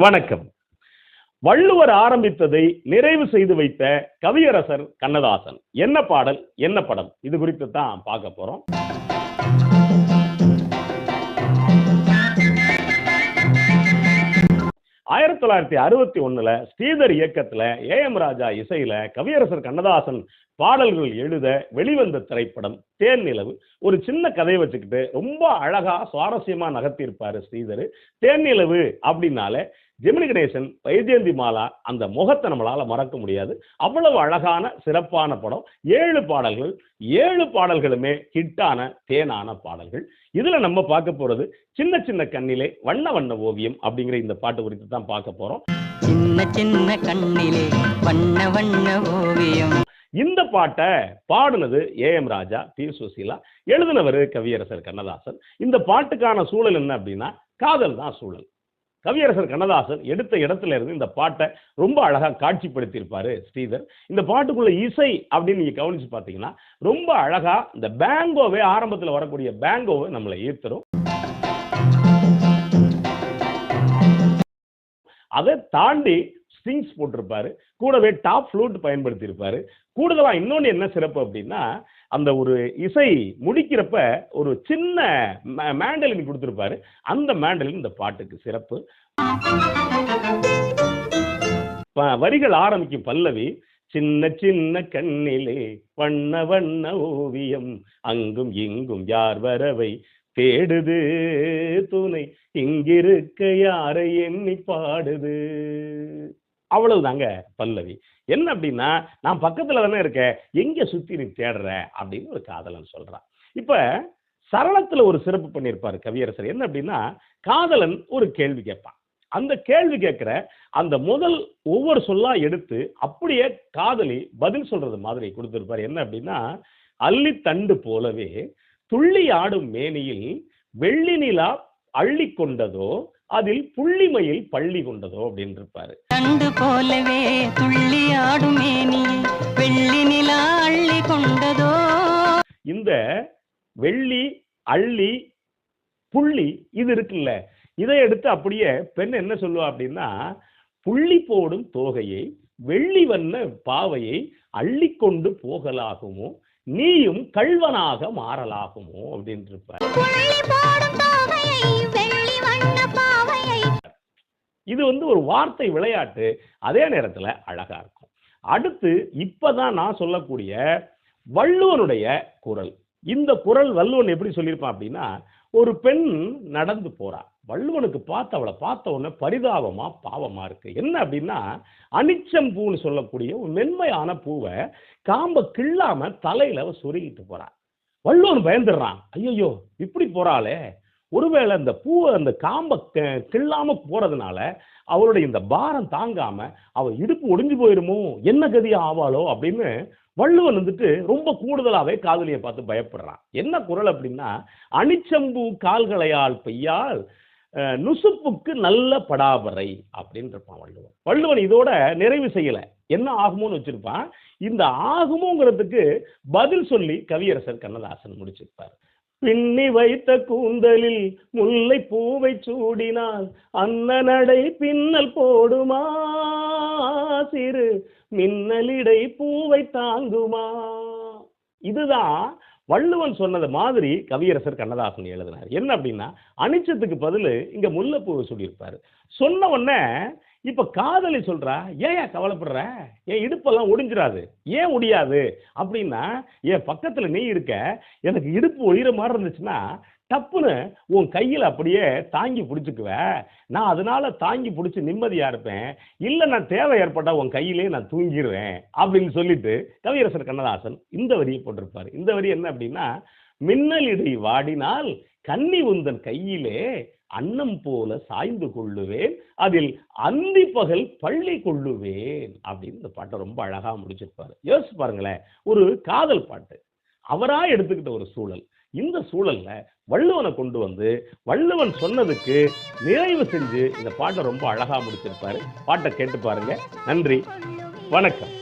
வணக்கம். வள்ளுவர் ஆரம்பித்ததை நிறைவு செய்து வைத்த கவியரசர் கண்ணதாசன். என்ன பாடல், என்ன படம்? இது குறித்து தான் பார்க்க போறோம். ஆயிரத்தி 1961 ஸ்ரீதர் இயக்கத்துல ஏ.எம். ராஜா இசையில கவியரசர் கண்ணதாசன் பாடல்கள் எழுத வெளிவந்த திரைப்படம் தேன் நிலவு. ஒரு சின்ன கதையை வச்சுக்கிட்டு ரொம்ப அழகா சுவாரஸ்யமா நகர்த்தியிருப்பாரு ஸ்ரீதர். தேன் நிலவு அப்படின்னாலே ஜெமினி கணேசன், வைஜெயந்தி மாலா அந்த முகத்தை நம்மளால மறக்க முடியாது. அவ்வளவு அழகான சிறப்பான படம். 7 பாடல்கள், 7 பாடல்களுமே ஹிட்டான தேனான பாடல்கள். இதுல நம்ம பார்க்க போறது சின்ன சின்ன கண்ணிலே வண்ண வண்ண ஓவியம் அப்படிங்கிற இந்த பாட்டு குறித்து தான் பார்க்க போறோம். சின்ன சின்ன கண்ணிலே வண்ண வண்ண ஓவியம். இந்த பாட்டை பாடுனது ஏ.எம். ராஜா, டி. சுசீலா, எழுதினவர் கவியரசர் கண்ணதாசன். இந்த பாட்டுக்கான சூழல் என்ன அப்படின்னா காதல் தான் சூழல். கவியரசர் கண்ணதாசன் எடுத்த இடத்துல இருந்து இந்த பாட்டை ரொம்ப அழகா காட்சிப்படுத்தி இருப்பாரு ஸ்ரீதர். இந்த பாட்டுக்குள்ள இசை அப்படின்னு நீங்க கவனிச்சு பாத்தீங்கன்னா ரொம்ப அழகா இந்த பேங்கோவே, ஆரம்பத்துல வரக்கூடிய பேங்கோவை நம்மளை ஈர்த்தரும். அதை தாண்டி ஸ்ட்ரிங்ஸ் போட்டிருப்பாரு, கூடவே டாப் ஃப்ளூட் பயன்படுத்தி இருப்பாரு. கூடுதலா இன்னொன்னு என்ன சிறப்பு அப்படின்னா அந்த ஒரு இசை முடிக்கிறப்ப ஒரு சின்ன மேண்டலின் கொடுத்திருப்பாரு. அந்த மேண்டலின் இந்த பாட்டுக்கு சிறப்பு. வரிகள் ஆரம்பிக்கும் பல்லவி, சின்ன சின்ன கண்ணிலே வண்ண வண்ண ஓவியம், அங்கும் இங்கும் யார் வரவை தேடுது துணை, இங்கிருக்க யாரை எண்ணி பாடுது. அவ்வளவுதாங்க பல்லவி. என்ன அப்படின்னா நான் பக்கத்துல தானே இருக்கேன், எங்க சுத்தி நீ தேடுற அப்படின்னு ஒரு காதலன் சொல்றான். இப்ப சரணத்துல ஒரு சிறப்பு பண்ணியிருப்பாரு கவியரசர். என்ன அப்படின்னா காதலன் ஒரு கேள்வி கேட்பான். அந்த கேள்வி கேட்கிற அந்த முதல் ஒவ்வொரு சொல்லா எடுத்து அப்படியே காதலி பதில் சொல்றது மாதிரி கொடுத்திருப்பாரு. என்ன அப்படின்னா அள்ளி தண்டு போலவே துள்ளி ஆடும் மேனியில் வெள்ளி நிலா அள்ளி கொண்டதோ அதில் புள்ளிமையில் பள்ளி கொண்டதோ அப்படின்னு இருப்பாரு. தண்டு போலவே துள்ளி ஆடும் மேனியில் வெள்ளி நிலா அள்ளி கொண்டதோ. இந்த வெள்ளி, அள்ளி, புள்ளி இது இருக்குல்ல, இதை எடுத்து அப்படியே பெண் என்ன சொல்லுவா அப்படின்னா புள்ளி போடும் தோகையை வெள்ளி வண்ண பாவையை அள்ளி கொண்டு போகலாகுமோ, நீயும் கள்வனாக மாறலாகுமோ அப்படின்னு இருப்பார். இது ஒரு வார்த்தை விளையாட்டு, அதே நேரத்துல அழகா இருக்கும். அடுத்து இப்பதான் நான் சொல்லக்கூடிய வள்ளுவனுடைய குரல். இந்த குரல் வள்ளுவன் எப்படி சொல்லியிருப்பான் அப்படின்னா ஒரு பெண் நடந்து போறா, வள்ளுவனுக்கு அவளை பார்த்த உடனே பரிதாபமா பாவமா இருக்கு. என்ன அப்படின்னா அனிச்சம் பூன்னு சொல்லக்கூடிய ஒரு மென்மையான பூவை காம்ப கிள்ளாம தலையில சொருகிட்டு போறான். வள்ளுவன் பயந்துடுறான், ஐயோ இப்படி போறாளே, ஒருவேளை அந்த பூவை அந்த காம்ப கிள்ளாம போறதுனால அவளுடைய இந்த பாரம் தாங்காம அவ இடுப்பு ஒடிஞ்சு போயிருமோ, என்ன கதியா ஆவாளோ அப்படின்னு வள்ளுவன் ரொம்ப கூடுதலாவே காதலியை பார்த்து பயப்படுறான். என்ன குரல் அப்படின்னா அனிச்சம்பூ கால்களையால் பெய்யால் நுசுப்புக்கு நல்ல படாபரை அப்படின்னு இருப்பான் வள்ளுவன். வள்ளுவன் இதோட நிறைவு செய்யல, என்ன ஆகுமோன்னு வச்சிருப்பான். இந்த ஆகுமோங்கிறதுக்கு பதில் சொல்லி கவியரசர் கண்ணதாசன் முடிச்சிருப்பார். பின்னி வைத்த கூந்தலில் முல்லை பூவை சூடினால் அன்ன நடை பின்னல் போடுமா, சிறு மின்னலிடை பூவை தாங்குமா. இதுதான் வள்ளுவன் சொன்னது மாதிரி கவியரசர் கண்ணதாசன் எழுதினார். என்ன அப்படின்னா அனிச்சத்துக்கு பதில் இங்க முல்லைப்பூவை சொல்லியிருப்பாரு. சொன்ன உடனே இப்ப காதலி சொல்றா, ஏன் கவலைப்படுற, என் இடுப்பெல்லாம் ஒடிஞ்சிடாது, ஏன் ஒடியாது அப்படின்னா என் பக்கத்துல நீ இருக்க, எனக்கு இடுப்பு ஒழிகிற மாதிரி இருந்துச்சுன்னா டப்புன்னு உன் கையில் அப்படியே தாங்கி பிடிச்சிக்குவ, நான் அதனால தாங்கி பிடிச்சி நிம்மதியா இருப்பேன், இல்லை நான் தேவை ஏற்பட்டா உன் கையிலே நான் தூங்கிடுவேன் அப்படின்னு சொல்லிட்டு கவியரசர் கண்ணதாசன் இந்த வரியை போட்டிருப்பாரு. இந்த வரி என்ன அப்படின்னா மின்னலிடை வாடினால் கன்னி உந்தன் கையிலே அன்னம் போல சாய்ந்து கொள்ளுவேன், அதில் அந்தி பகல் பள்ளி கொள்ளுவேன் அப்படின்னு இந்த பாட்டை ரொம்ப அழகா முடிச்சிருப்பாரு. யோசிச்சு பாருங்களேன், ஒரு காதல் பாட்டு, அவரா எடுத்துக்கிட்ட ஒரு சூழல். இந்த சூழல்ல வள்ளுவனை கொண்டு வந்து வள்ளுவன் சொன்னதுக்கு நிறைவு செஞ்சு இந்த பாட்டை ரொம்ப அழகா முடிச்சிருப்பாரு. பாட்டை கேட்டு பாருங்க. நன்றி, வணக்கம்.